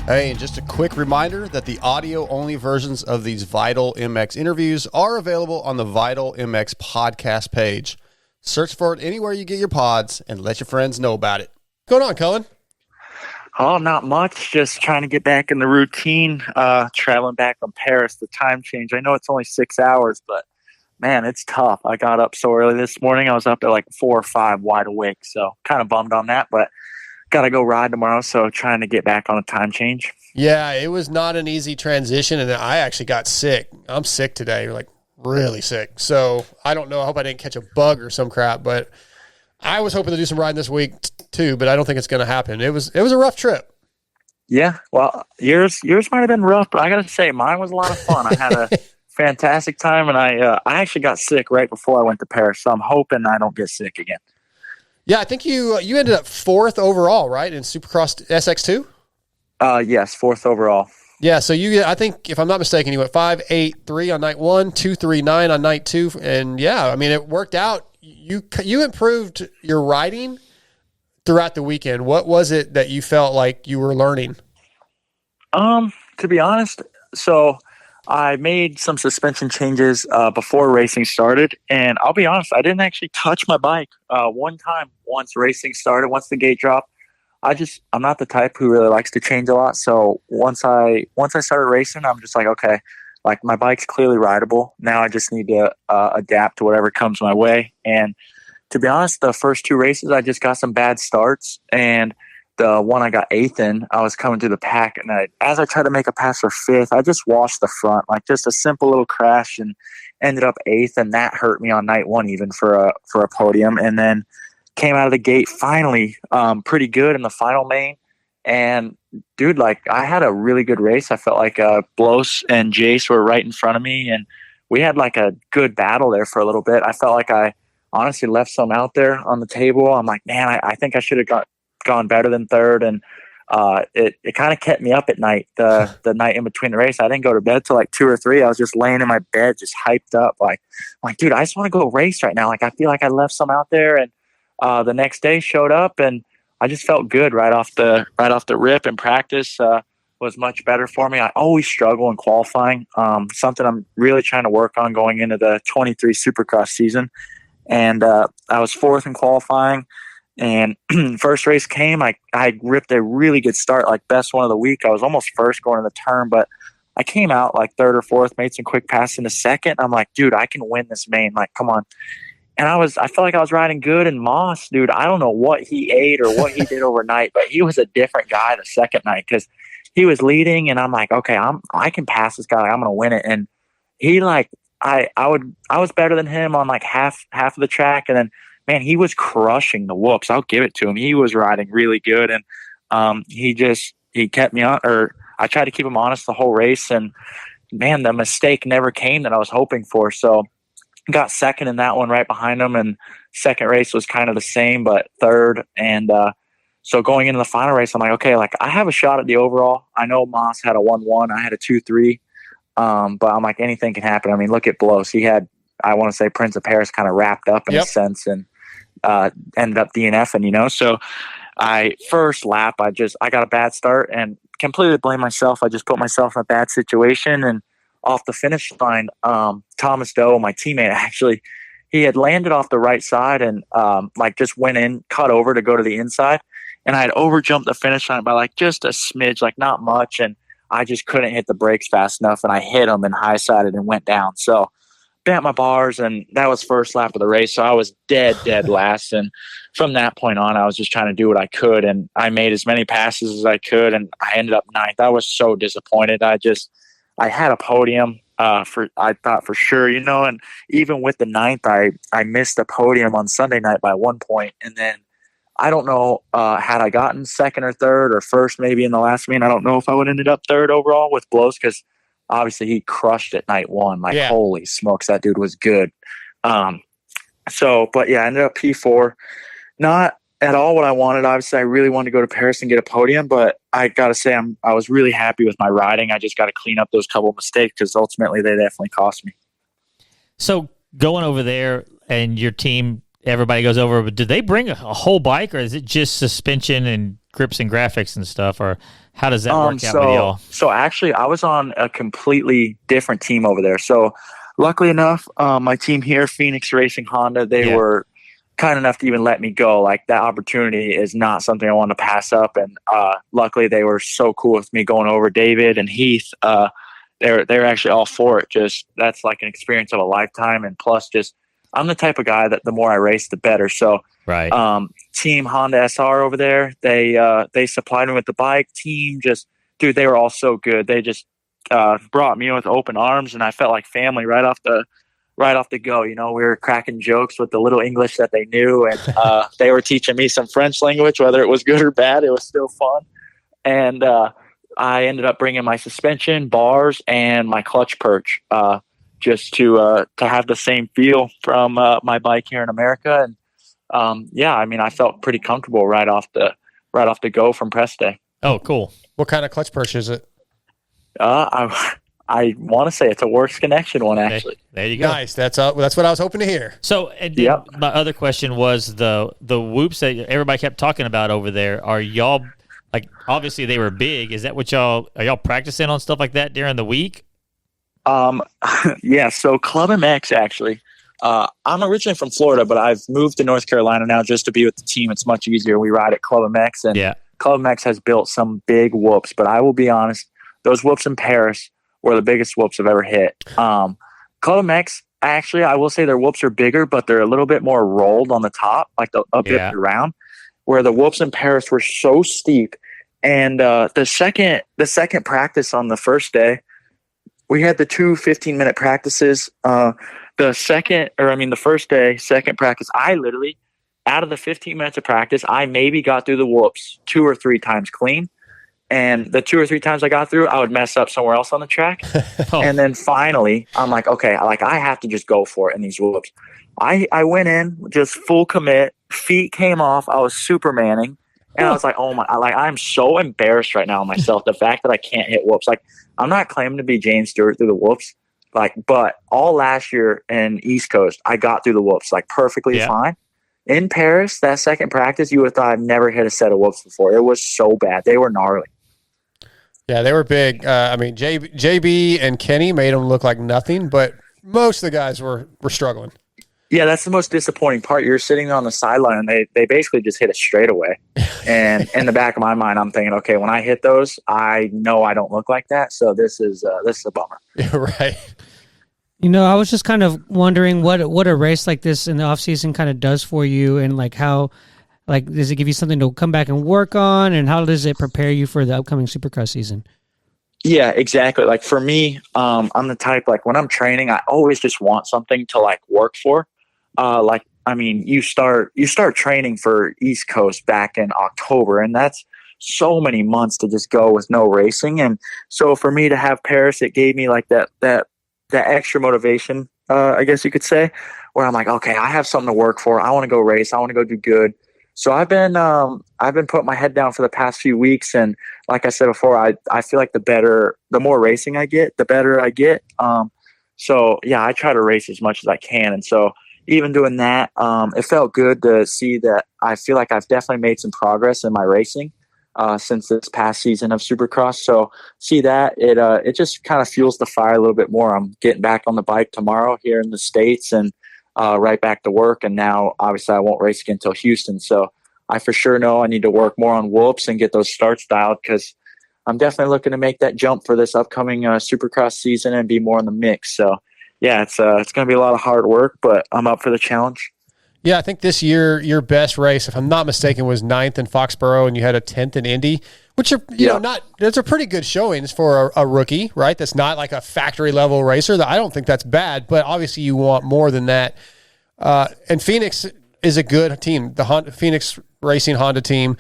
Hey, and just a quick reminder that the audio-only versions of these Vital MX interviews are available on the Vital MX podcast page. Search for it anywhere you get your pods and let your friends know about it. What's going on, Cullin? Oh, not much. Just trying to get back in the routine. Traveling back from Paris, the time change. I know it's only 6 hours, but man, it's tough. I got up so early this morning. I was up at like 4 or 5 wide awake, so kind of bummed on that, but got to go ride tomorrow, so trying to get back on a time change. Yeah, it was not an easy transition, and I actually got sick. I'm sick today, like really sick. So I don't know. I hope I didn't catch a bug or some crap, but I was hoping to do some riding this week too, but I don't think it's going to happen. It was a rough trip. Yeah, well, yours might have been rough, but I got to say, mine was a lot of fun. I had a fantastic time, and I actually got sick right before I went to Paris, so I'm hoping I don't get sick again. Yeah, I think you ended up 4th overall, right, in Supercross SX2? Yes, 4th overall. Yeah, so I think, if I'm not mistaken, you went 5.83 on night 1, 2.39 on night 2, and yeah, I mean, it worked out. You improved your riding throughout the weekend. What was it that you felt like you were learning? To be honest, so I made some suspension changes before racing started, and I'll be honest, I didn't actually touch my bike one time once racing started, once the gate dropped. I'm not the type who really likes to change a lot, so once I started racing, I'm just like, okay, like my bike's clearly rideable. Now I just need to adapt to whatever comes my way. And to be honest, the first 2 races, I just got some bad starts, and the one I got 8th in, I was coming through the pack, and as I tried to make a pass for 5th, I just washed the front, like just a simple little crash, and ended up 8th, and that hurt me on night 1 even for a podium. And then came out of the gate finally pretty good in the final main, and dude, like I had a really good race. I felt like Blos and Jace were right in front of me, and we had like a good battle there for a little bit. I felt like I honestly left some out there on the table. I'm like, man, I think I should have gone better than 3rd, and it kind of kept me up at night. The night in between the race, I didn't go to bed till like 2 or 3. I was just laying in my bed, just hyped up, like dude, I just want to go race right now. Like I feel like I left some out there, and the next day showed up, and I just felt good right off the rip. And practice was much better for me. I always struggle in qualifying. Something I'm really trying to work on going into the 23 Supercross season. And I was 4th in qualifying. And first race came, I ripped a really good start, like best one of the week. I was almost first going in the turn, but I came out like 3rd or 4th, made some quick passes in the second. I'm like, dude, I can win this main. Like, come on. And I felt like I was riding good. And Moss, dude, I don't know what he ate or what he did overnight, but he was a different guy the second night, because he was leading, and I'm like, okay, I can pass this guy. Like, I'm going to win it. And he I was better than him on like half of the track. And then, man, he was crushing the whoops. I'll give it to him. He was riding really good. And he kept me on, or I tried to keep him honest the whole race. And man, the mistake never came that I was hoping for. So got 2nd in that one right behind him, and second race was kind of the same, but 3rd. And so going into the final race, I'm like, okay, like I have a shot at the overall. I know Moss had a 1-1. I had a 2-3. But I'm like, anything can happen. I mean, look at Blos. He had, I want to say, Prince of Paris kind of wrapped up in a sense, and ended up DNFing, So first lap, I got a bad start and completely blame myself. I just put myself in a bad situation, and off the finish line, Thomas Doe, my teammate, actually, he had landed off the right side and just went in, cut over to go to the inside. And I had overjumped the finish line by like just a smidge, like not much. And I just couldn't hit the brakes fast enough. And I hit him and high-sided and went down. So bent my bars, and that was first lap of the race. So I was dead last. And from that point on, I was just trying to do what I could. And I made as many passes as I could. And I ended up 9th. I was so disappointed. I had a podium I thought for sure, and even with the 9th, I missed the podium on Sunday night by 1 point. And then I don't know, had I gotten 2nd or 3rd or 1st, maybe in the last meet, I don't know if I would ended up 3rd overall with Blos, because obviously he crushed it night 1. Like, Holy smokes, that dude was good. But yeah, I ended up P4. Not at all what I wanted. Obviously, I really wanted to go to Paris and get a podium, but I got to say I was really happy with my riding. I just got to clean up those couple of mistakes, because ultimately they definitely cost me. So going over there and your team, everybody goes over, but do they bring a whole bike, or is it just suspension and grips and graphics and stuff, or how does that work out with y'all? So actually, I was on a completely different team over there. So luckily enough, my team here, Phoenix Racing Honda, they were kind enough to even let me go. Like, that opportunity is not something I want to pass up. And luckily, they were so cool with me going over. David and Heath, they're actually all for it. Just, that's like an experience of a lifetime. And plus, just, I'm the type of guy that the more I race, the better. So, Team Honda SR over there, they supplied me with the bike. Team, just, dude, they were all so good. They just brought me in with open arms, and I felt like family right off the go. You know, we were cracking jokes with the little English that they knew, and they were teaching me some French language, whether it was good or bad. It was still fun. And I ended up bringing my suspension, bars, and my clutch perch, just to have the same feel from my bike here in America. And I mean, I felt pretty comfortable right off the go from press day. Oh, cool. What kind of clutch perch is it? I want to say it's a Works Connection one, actually. There you go. Nice. That's what I was hoping to hear. So, and then my other question was the whoops that everybody kept talking about over there. Are y'all, like, obviously they were big. Is that what are y'all practicing on stuff like that during the week? Yeah. So Club MX, actually, I'm originally from Florida, but I've moved to North Carolina now just to be with the team. It's much easier. We ride at Club MX, and Club MX has built some big whoops, but I will be honest, those whoops in Paris were the biggest whoops I've ever hit. Club MX, actually, I will say their whoops are bigger, but they're a little bit more rolled on the top, like a bit around, where the whoops in Paris were so steep. And the second practice on the first day, we had the two 15-minute practices. The first day, second practice, I literally, out of the 15 minutes of practice, I maybe got through the whoops 2 or 3 times clean. And the 2 or 3 times I got through, I would mess up somewhere else on the track. And then finally, I'm like, okay, I have to just go for it in these whoops. I went in, just full commit, feet came off, I was Supermaning. And I was like, oh my, I'm so embarrassed right now of myself. The fact that I can't hit whoops. Like, I'm not claiming to be James Stewart through the whoops. But all last year in East Coast, I got through the whoops, perfectly fine. In Paris, that second practice, you would have thought I'd never hit a set of whoops before. It was so bad. They were gnarly. Yeah, they were big. I mean, JB and Kenny made them look like nothing, but most of the guys were struggling. Yeah, that's the most disappointing part. You're sitting on the sideline, and they basically just hit a straightaway. And in the back of my mind, I'm thinking, okay, when I hit those, I know I don't look like that. So this is a bummer. Right. You know, I was just kind of wondering what a race like this in the off season kind of does for you, and how, does it give you something to come back and work on, and how does it prepare you for the upcoming Supercross season? Yeah, exactly. For me, I'm the type, when I'm training, I always just want something to work for. You start training for East Coast back in October, and that's so many months to just go with no racing. And so for me to have Paris, it gave me that extra motivation, I guess you could say, where I'm like, okay, I have something to work for. I want to go race. I want to go do good. So I've been putting my head down for the past few weeks. And like I said before, I feel like the more racing I get, the better I get. So yeah, I try to race as much as I can. And so even doing that, it felt good to see that I feel like I've definitely made some progress in my racing since this past season of Supercross. So see that, it just kind of fuels the fire a little bit more. I'm getting back on the bike tomorrow here in the States, and right back to work. And now obviously I won't race again until Houston. So I for sure know I need to work more on whoops and get those starts dialed, because I'm definitely looking to make that jump for this upcoming Supercross season and be more in the mix. So yeah, it's going to be a lot of hard work, but I'm up for the challenge. Yeah, I think this year your best race, if I'm not mistaken, was 9th in Foxborough, and you had a 10th in Indy, which are those are pretty good showings for a rookie, right? That's not like a factory level racer. I don't think that's bad, but obviously you want more than that. And Phoenix is a good team. The Phoenix Racing Honda team.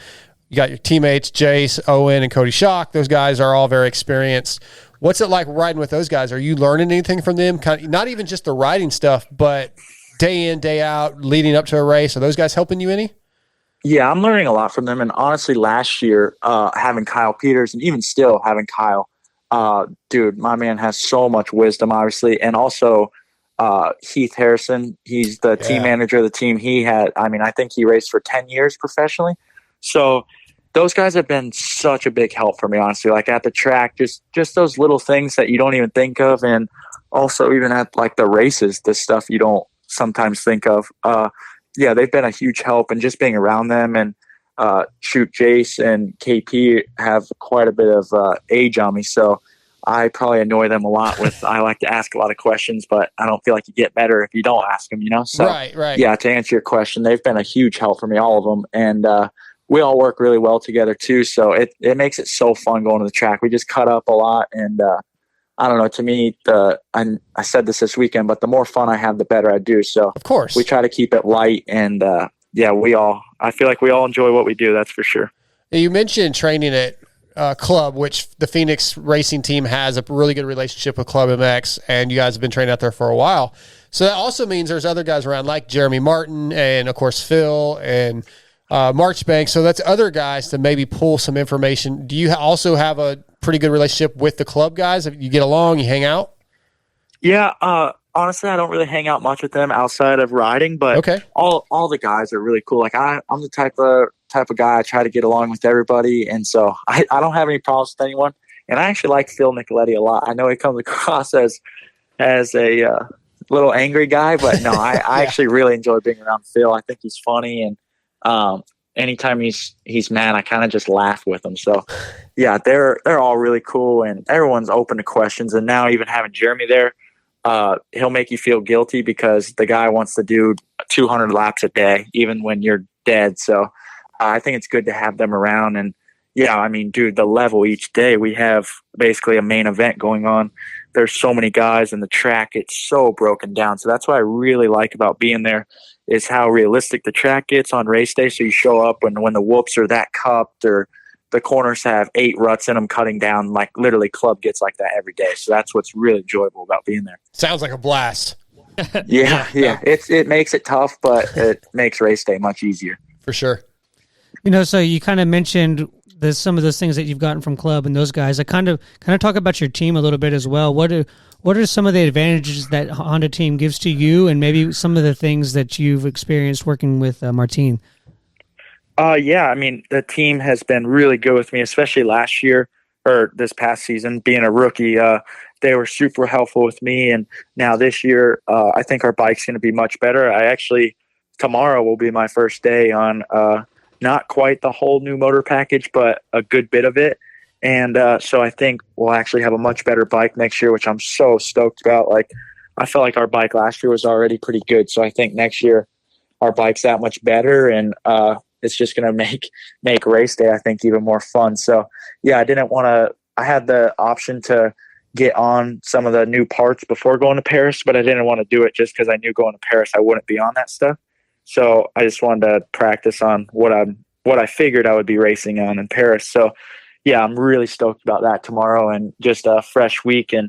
You got your teammates Jace, Owen, and Cody Schock. Those guys are all very experienced. What's it like riding with those guys? Are you learning anything from them? Not even just the riding stuff, but day in, day out, leading up to a race. Are those guys helping you any? Yeah, I'm learning a lot from them. And honestly, last year, having Kyle Peters, and even still having Kyle, dude, my man has so much wisdom, obviously. And also Heath Harrison, he's the team manager of the team. I think he raced for 10 years professionally. So those guys have been such a big help for me, honestly. Like at the track, just those little things that you don't even think of, and also even at like the races, the stuff you don't sometimes think of. Yeah, they've been a huge help, and just being around them. And shoot, Jace and KP have quite a bit of age on me, so I probably annoy them a lot with. I like to ask a lot of questions, but I don't feel like you get better if you don't ask them. So right. Yeah, to answer your question, they've been a huge help for me, all of them, and we all work really well together too. So it makes it so fun going to the track. We just cut up a lot, and I don't know. To me, I said this weekend, but the more fun I have, the better I do. So Of course. we try to keep it light, and I feel like we all enjoy what we do. That's for sure. You mentioned training at Club, which the Phoenix racing team has a really good relationship with Club MX, and you guys have been training out there for a while. So that also means there's other guys around like Jeremy Martin and, of course, Phil and Marchbank. So that's other guys to maybe pull some information. Do you also have a pretty good relationship with the Club guys? If you get along, you hang out? Yeah, honestly, I don't really hang out much with them outside of riding, but Okay. all the guys are really cool. Like I'm the type of guy I try to get along with everybody, and so I don't have any problems with anyone. And I actually like Phil Nicoletti a lot. I know he comes across as a little angry guy, but no, I actually really enjoy being around Phil. I think he's funny, and anytime he's mad, I kind of just laugh with him. So yeah, they're all really cool, and everyone's open to questions. And now even having Jeremy there, he'll make you feel guilty because the guy wants to do 200 laps a day, even when you're dead. So I think it's good to have them around. And yeah, I mean, dude, the level each day, we have basically a main event going on. There's so many guys, and the track, it's so broken down. So that's what I really like about being there, is how realistic the track gets on race day. So you show up when the whoops are that cupped, or the corners have 8 ruts in them cutting down, like literally Club gets like that every day. So that's what's really enjoyable about being there. Sounds like a blast. Yeah. It makes it tough, but it makes race day much easier. For sure. So you kind of mentioned some of those things that you've gotten from Club and those guys. I kind of talk about your team a little bit as well. What are some of the advantages that Honda team gives to you, and maybe some of the things that you've experienced working with Martine? Yeah, I mean, the team has been really good with me, especially last year or this past season, being a rookie. They were super helpful with me, and now this year, I think our bike's going to be much better. Tomorrow will be my first day on not quite the whole new motor package, but a good bit of it. And so I think we'll actually have a much better bike next year, which I'm so stoked about. Like, I felt like our bike last year was already pretty good. So I think next year our bike's that much better, and it's just going to make race day, I think, even more fun. So yeah, I had the option to get on some of the new parts before going to Paris, but I didn't want to do it just because I knew going to Paris I wouldn't be on that stuff. So I just wanted to practice on what I figured I would be racing on in Paris. So yeah, I'm really stoked about that tomorrow, and just a fresh week. And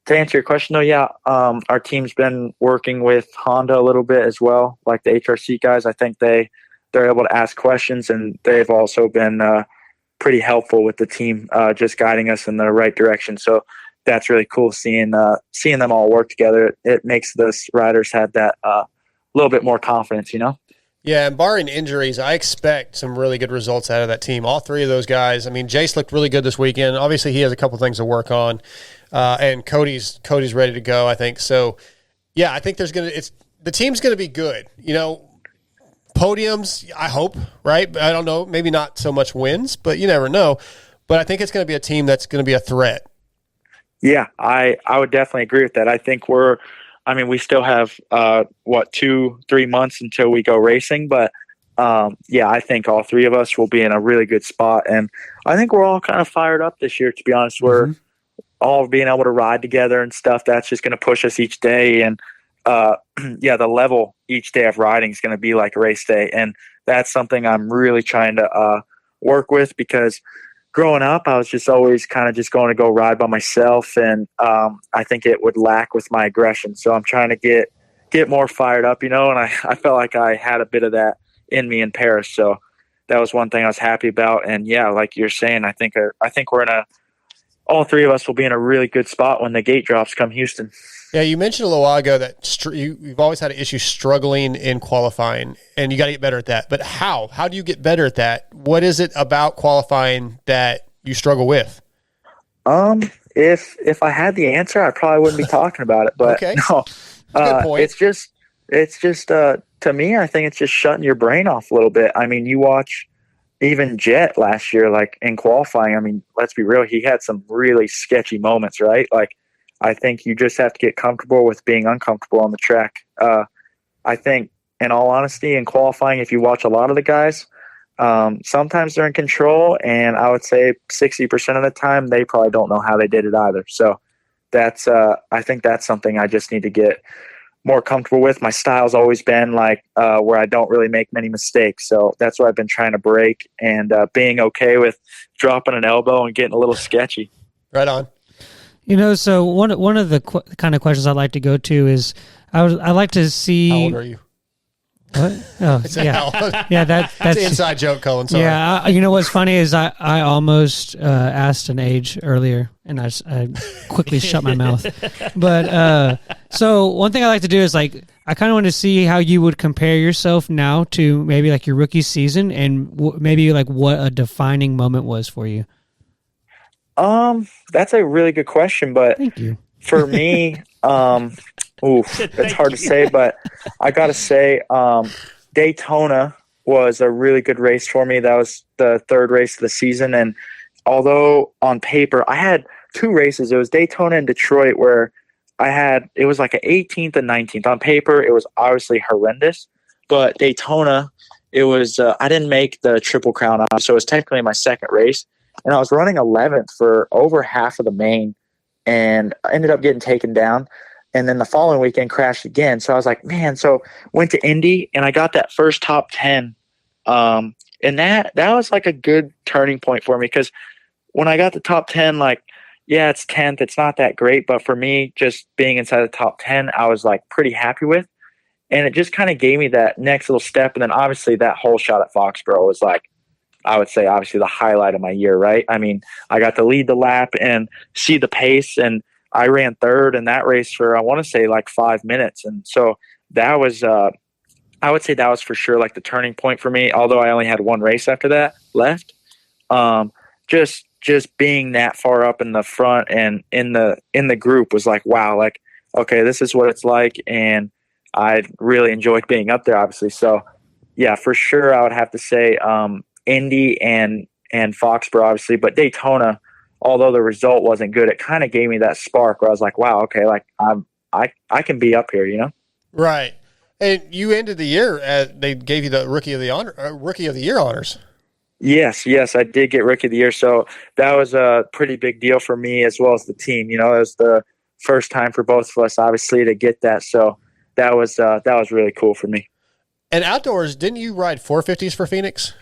to answer your question though, yeah, our team's been working with Honda a little bit as well, like the HRC guys. I think they're able to ask questions, and they've also been pretty helpful with the team, just guiding us in the right direction. So that's really cool seeing them all work together. It makes those riders have that little bit more confidence, Yeah, and barring injuries, I expect some really good results out of that team. All 3 of those guys. I mean, Jace looked really good this weekend. Obviously, he has a couple things to work on, and Cody's ready to go, I think. So, yeah, I think the team's gonna be good. Podiums, I hope, right? I don't know, maybe not so much wins, but you never know. But I think it's going to be a team that's going to be a threat. Yeah, I would definitely agree with that. I think we still have 2-3 months until we go racing, but yeah, I think all 3 of us will be in a really good spot, and I think we're all kind of fired up this year. To be honest, we're all being able to ride together and stuff. That's just going to push us each day, and yeah, the level each day of riding is going to be like race day, and that's something I'm really trying to work with, because growing up, I was just always kind of just going to go ride by myself, and I think it would lack with my aggression. So I'm trying to get more fired up, and I felt like I had a bit of that in me in Paris. So that was one thing I was happy about. And yeah, like you're saying, I think we're all three of us will be in a really good spot when the gate drops come Houston. Yeah, you mentioned a little while ago that you've always had an issue struggling in qualifying, and you got to get better at that. But how? How do you get better at that? What is it about qualifying that you struggle with? If I had the answer, I probably wouldn't be talking about it. But okay. No, Good point. it's just to me, I think it's just shutting your brain off a little bit. I mean, you watch even Jet last year, like in qualifying. I mean, let's be real, he had some really sketchy moments, right? Like, I think you just have to get comfortable with being uncomfortable on the track. I think, in all honesty, in qualifying, if you watch a lot of the guys, sometimes they're in control, and I would say 60% of the time they probably don't know how they did it either. So that's I think that's something I just need to get more comfortable with. My style's always been like where I don't really make many mistakes, so that's what I've been trying to break, and being okay with dropping an elbow and getting a little sketchy. Right on. So one of the kind of questions I'd like to go to is I like to see. How old are you? What? Oh, yeah, yeah. That's an inside joke, Cullin. Sorry. Yeah, you know what's funny is I almost asked an age earlier, and I quickly shut my mouth. But so one thing I like to do is like I kind of want to see how you would compare yourself now to maybe like your rookie season, and maybe like what a defining moment was for you. That's a really good question, but thank you. For me, it's hard to say, but I gotta say, Daytona was a really good race for me. That was the third race of the season, and although on paper I had two races, it was Daytona and Detroit, where it was like an 18th and 19th. On paper, it was obviously horrendous, but Daytona, it was I didn't make the Triple Crown, so it was technically my second race. And I was running 11th for over half of the main, and I ended up getting taken down. And then the following weekend crashed again. So I was like, man, so went to Indy and I got that first top 10. And that was like a good turning point for me, because when I got the top 10, like, yeah, it's 10th. It's not that great. But for me, just being inside the top 10, I was like pretty happy with. And it just kind of gave me that next little step. And then obviously that whole shot at Foxborough was like, I would say obviously the highlight of my year, right? I mean, I got to lead the lap and see the pace, and I ran third in that race for, I want to say, like 5 minutes. And so that was, I would say that was for sure like the turning point for me, although I only had one race after that left. Just being that far up in the front and in the group was like, wow, like, okay, this is what it's like. And I really enjoyed being up there, obviously. So yeah, for sure, I would have to say, Indy and Foxborough, obviously, but Daytona, although the result wasn't good, it kind of gave me that spark where I was like, wow, okay, like I can be up here, you know? Right. And you ended the year they gave you the rookie of the year honors. Yes, I did get rookie of the year. So that was a pretty big deal for me as well as the team. You know, it was the first time for both of us, obviously, to get that. So that was really cool for me. And outdoors, didn't you ride 450s for Phoenix?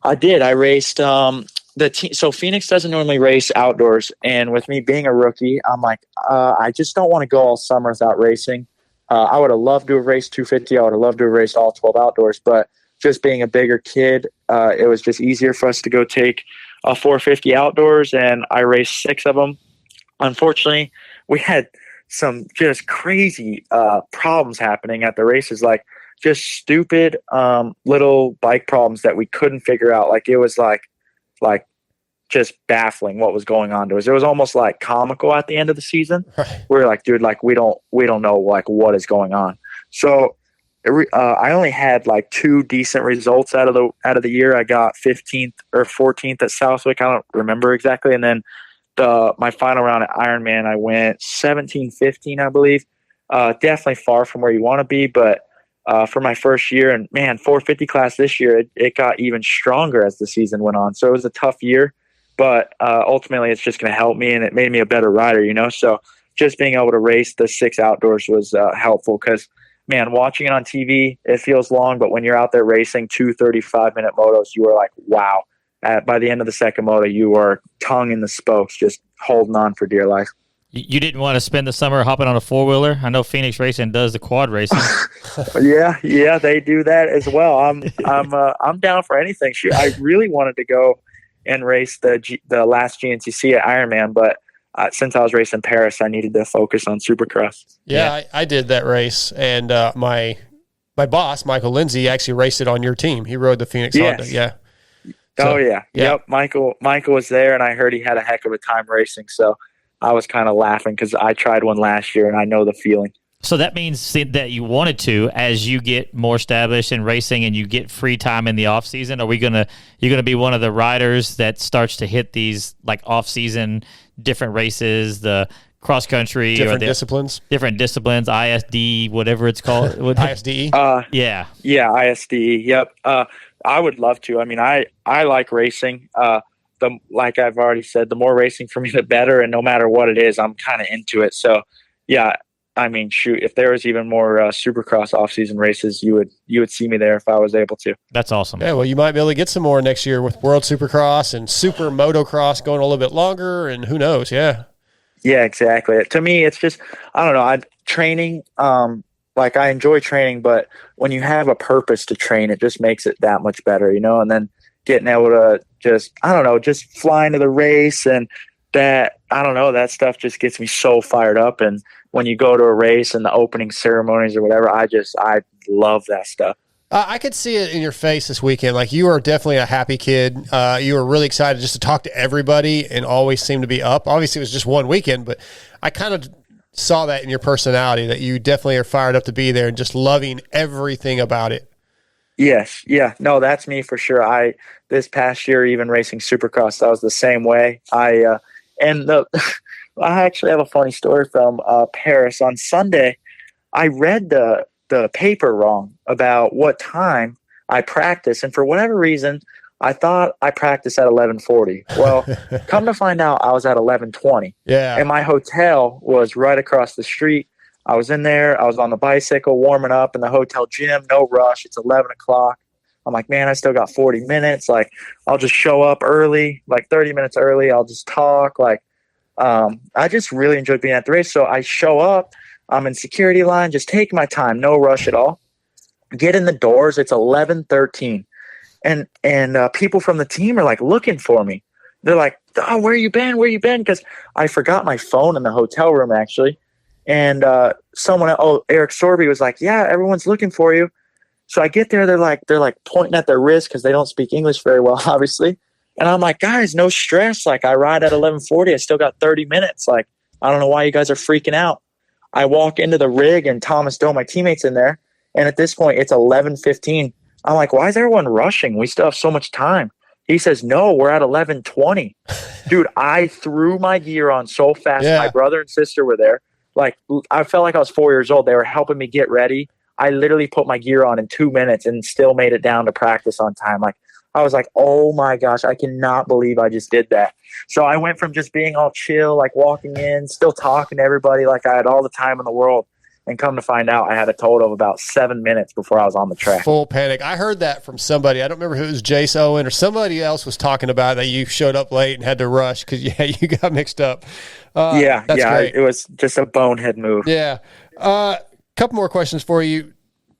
I did. I raced the team. So Phoenix doesn't normally race outdoors, and with me being a rookie, I'm like, I just don't want to go all summer without racing. I would have loved to have raced 250. I would have loved to have raced all 12 outdoors, but just being a bigger kid, it was just easier for us to go take a 450 outdoors, and I raced 6 of them. Unfortunately, we had some just crazy problems happening at the races, like just stupid little bike problems that we couldn't figure out. Like it was like just baffling what was going on to us. It was almost like comical at the end of the season. Right. We were like, dude, like we don't know like what is going on. So I only had like 2 decent results out of the year. I got 15th or 14th at Southwick. I don't remember exactly. And then my final round at Ironman, I went 17-15, I believe. Definitely far from where you want to be, but for my first year, and man, 450 class this year, it got even stronger as the season went on. So it was a tough year, but ultimately it's just going to help me, and it made me a better rider, you know? So just being able to race the 6 outdoors was helpful, because man, watching it on TV, it feels long, but when you're out there racing 2 35-minute motos, you are like, wow. By the end of the second moto, you are tongue in the spokes, just holding on for dear life. You didn't want to spend the summer hopping on a 4-wheeler? I know Phoenix Racing does the quad racing. Yeah, they do that as well. I'm down for anything. I really wanted to go and race the last GNCC at Ironman, but since I was racing Paris, I needed to focus on Supercross. Yeah. I did that race, and my boss, Michael Lindsay, actually raced it on your team. He rode the Phoenix Honda. Yeah. So, yeah. Yep. Michael was there, and I heard he had a heck of a time racing. So I was kind of laughing because I tried one last year, and I know the feeling. So that means that you wanted to, as you get more established in racing and you get free time in the off season. Are you're gonna be one of the riders that starts to hit these like off season different races, the cross country, different or disciplines, ISD, whatever it's called, ISDE. Yeah, ISDE. Yep. I would love to. I mean, I like racing. Like I've already said, the more racing for me, the better. And no matter what it is, I'm kind of into it. So yeah. I mean, shoot, if there was even more Supercross off-season races, you would see me there if I was able to. That's awesome. Yeah, well, you might be able to get some more next year with World Supercross and Super Motocross going a little bit longer, and who knows, yeah. Yeah, exactly. To me, it's just, I don't know, training, like I enjoy training, but when you have a purpose to train, it just makes it that much better, and then getting able to just fly into the race, and that, I don't know, that stuff just gets me so fired up. And when you go to a race and the opening ceremonies or whatever, I love that stuff. I could see it in your face this weekend. Like, you are definitely a happy kid. You were really excited just to talk to everybody and always seem to be up. Obviously, it was just one weekend, but I kind of saw that in your personality, that you definitely are fired up to be there and just loving everything about it. Yes. Yeah. No, that's me for sure. This past year, even racing Supercross, I was the same way. I actually have a funny story from Paris. On Sunday, I read the paper wrong about what time I practiced, and for whatever reason, I thought I practiced at 11:40. Well, come to find out, I was at 11:20. Yeah. And my hotel was right across the street. I was in there. I was on the bicycle warming up in the hotel gym. No rush. It's 11 o'clock. I'm like, man, I still got 40 minutes. Like, I'll just show up early, like 30 minutes early. I'll just talk. Like, I just really enjoyed being at the race. So I show up, I'm in security line, just taking my time, no rush at all. Get in the doors. It's 11:13. And people from the team are like looking for me. They're like, oh, where you been? Where you been? Because I forgot my phone in the hotel room, actually. And Eric Sorby was like, yeah, everyone's looking for you. So I get there. They're like pointing at their wrist because they don't speak English very well, obviously. And I'm like, guys, no stress. Like, I ride at 11:40. I still got 30 minutes. Like, I don't know why you guys are freaking out. I walk into the rig, and Thomas Doe, my teammate's in there. And at this point, it's 11:15. I'm like, why is everyone rushing? We still have so much time. He says, no, we're at 11:20. Dude, I threw my gear on so fast. Yeah. My brother and sister were there. Like, I felt like I was 4 years old. They were helping me get ready. I literally put my gear on in 2 minutes and still made it down to practice on time. Like, I was like, oh my gosh, I cannot believe I just did that. So I went from just being all chill, like walking in, still talking to everybody like I had all the time in the world, and come to find out I had a total of about 7 minutes before I was on the track. Full panic. I heard that from somebody. I don't remember who it was, Jace Owen or somebody else was talking about that you showed up late and had to rush because, yeah, you got mixed up. That's great. It was just a bonehead move. Yeah. Couple more questions for you.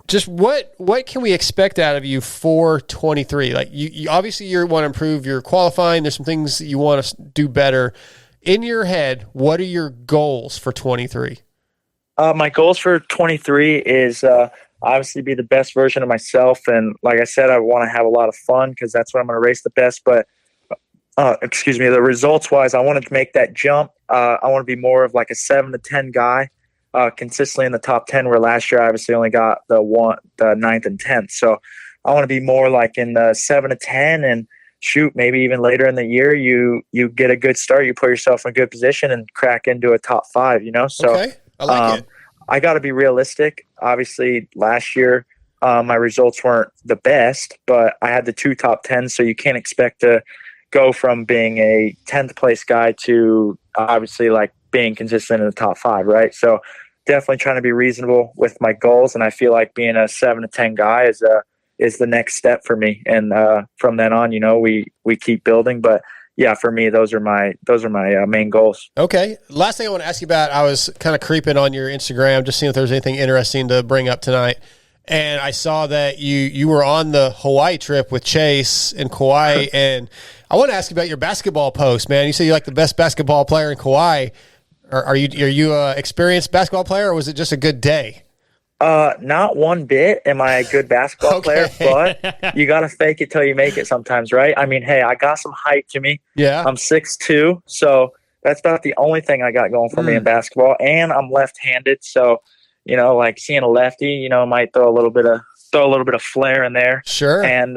Just what can we expect out of you for 23? Like, you obviously you want to improve your qualifying. There's some things that you want to do better. In your head, what are your goals for 23? My goals for 23 is obviously be the best version of myself. And like I said, I want to have a lot of fun because that's when I'm going to race the best. But, the results-wise, I want to make that jump. I want to be more of like a 7 to 10 guy. Consistently in the top 10, where last year I obviously only got the 9th and 10th. So I want to be more like in the 7 to 10, and shoot, maybe even later in the year, you get a good start, you put yourself in a good position and crack into a top 5, So okay. I like it. I got to be realistic. Obviously last year my results weren't the best, but I had the 2 top 10s. So you can't expect to go from being a 10th place guy to obviously like being consistent in the top 5. Right. So definitely trying to be reasonable with my goals. And I feel like being a 7 to 10 guy is the next step for me. And from then on, we keep building. But yeah, for me, those are my main goals. Okay. Last thing I want to ask you about, I was kind of creeping on your Instagram, just seeing if there's anything interesting to bring up tonight. and I saw that you were on the Hawaii trip with Chase in Kauai, and I want to ask you about your basketball post, man. You say you're like the best basketball player in Kauai. Are you a experienced basketball player, or was it just a good day? Not one bit am I a good basketball player, but you got to fake it till you make it sometimes, right? I mean, hey, I got some height to me. Yeah. I'm 6'2", so that's about the only thing I got going for me in basketball, and I'm left-handed, so like seeing a lefty, might throw a little bit of flair in there. Sure. And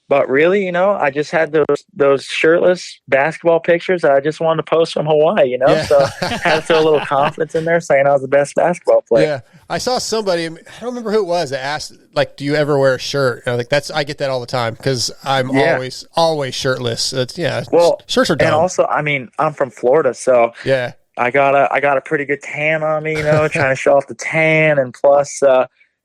but really, I just had those shirtless basketball pictures that I just wanted to post from Hawaii, Yeah. So I had to throw a little confidence in there, saying I was the best basketball player. Yeah, I saw somebody. I don't remember who it was that asked, like, "Do you ever wear a shirt?" And I get that all the time because I'm always shirtless. Well, shirts are dumb. And also, I mean, I'm from Florida, so yeah. I got a pretty good tan on me, trying to show off the tan, and plus,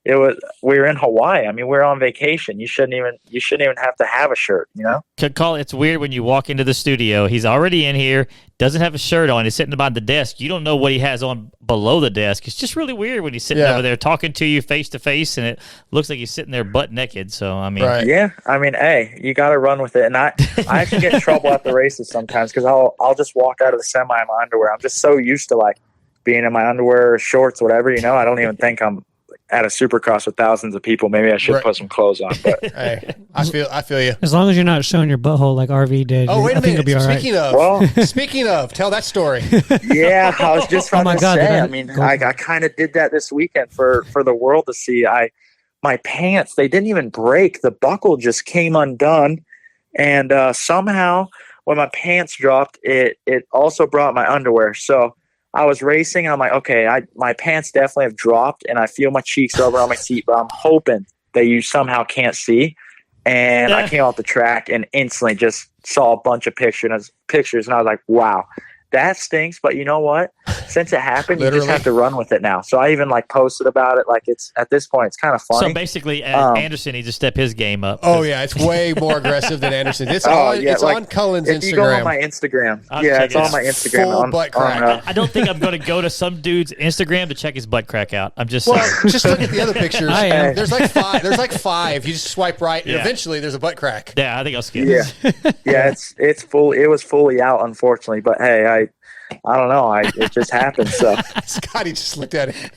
we were in Hawaii. I mean, we were on vacation. You shouldn't even have to have a shirt, It's weird when you walk into the studio. He's already in here, doesn't have a shirt on. He's sitting behind the desk. You don't know what he has on below the desk. It's just really weird when he's sitting over there talking to you face to face, and it looks like he's sitting there butt naked. So I mean, right. Yeah. I mean, hey, you got to run with it. And I actually get in trouble at the races sometimes because I'll just walk out of the semi in my underwear. I'm just so used to like being in my underwear or shorts, whatever. I don't even think I'm at a Supercross with thousands of people. Maybe I should put some clothes on. But hey, I feel you. As long as you're not showing your butthole like RV did. Oh, wait a minute. Be all right. Speaking of, tell that story. Yeah, I was just about to say. I mean, I kind of did that this weekend for the world to see. My pants, they didn't even break. The buckle just came undone, and somehow when my pants dropped, it also brought my underwear. So I was racing, and I'm like, okay, my pants definitely have dropped, and I feel my cheeks over on my seat, but I'm hoping that you somehow can't see. And I came off the track and instantly just saw a bunch of pictures, and I was like, wow, that stinks. But you know what? Since it happened, you just have to run with it now. So I even posted about it. Like, it's at this point, it's kind of funny. So basically, Anderson needs to step his game up. Oh yeah, it's way more aggressive than Anderson. It's on Cullin's Instagram. If you go on my Instagram, it's on my Instagram. Full butt crack. I don't think I'm going to go to some dude's Instagram to check his butt crack out. I'm just saying. Just look at the other pictures. There's like five. There's like five. You just swipe right, and eventually there's a butt crack. Yeah, I think I'll skip. Yeah, it's full. It was fully out, unfortunately. But hey, I don't know. It just happened. So Scotty just looked at it.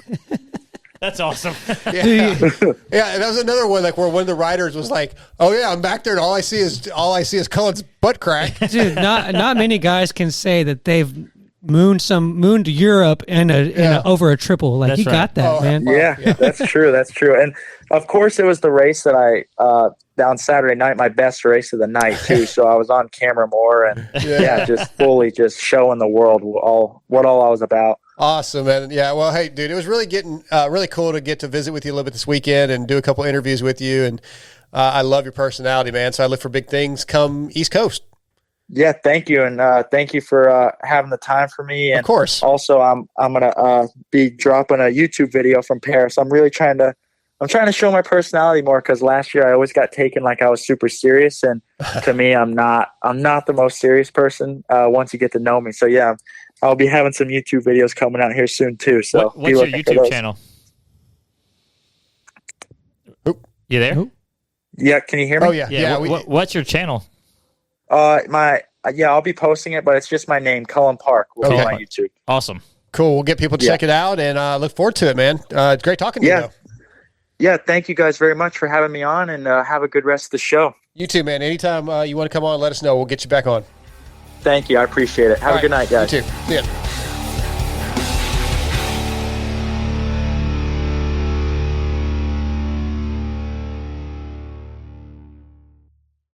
That's awesome. Yeah, and that was another one where one of the riders was like, "Oh yeah, I'm back there, and all I see is Cullen's butt crack." Dude, not many guys can say that they've mooned Europe in over a triple. Like, you got that, man. Yeah, that's true. That's true. And of course, it was the race that I down Saturday night, my best race of the night too. So I was on camera more, and just fully just showing the world what all I was about. Awesome, man. Yeah, well, hey, dude, it was really really cool to get to visit with you a little bit this weekend and do a couple interviews with you. And I love your personality, man. So I look for big things come East Coast. Yeah, thank you, and thank you for having the time for me. And of course. Also, I'm gonna be dropping a YouTube video from Paris. I'm trying to show my personality more because last year I always got taken like I was super serious, and to me, I'm not the most serious person once you get to know me. So yeah, I'll be having some YouTube videos coming out here soon too. So what's your YouTube channel? Oop. You there? Yeah, can you hear me? Oh yeah. What's your channel? I'll be posting it, but it's just my name, Cullin Park, will be my YouTube. Awesome. Cool. We'll get people to check it out, and look forward to it, man. It's great talking to you, though. Yeah, thank you guys very much for having me on, and have a good rest of the show. You too, man. Anytime you want to come on, let us know. We'll get you back on. Thank you. I appreciate it. Have a good night, guys. You too. See ya.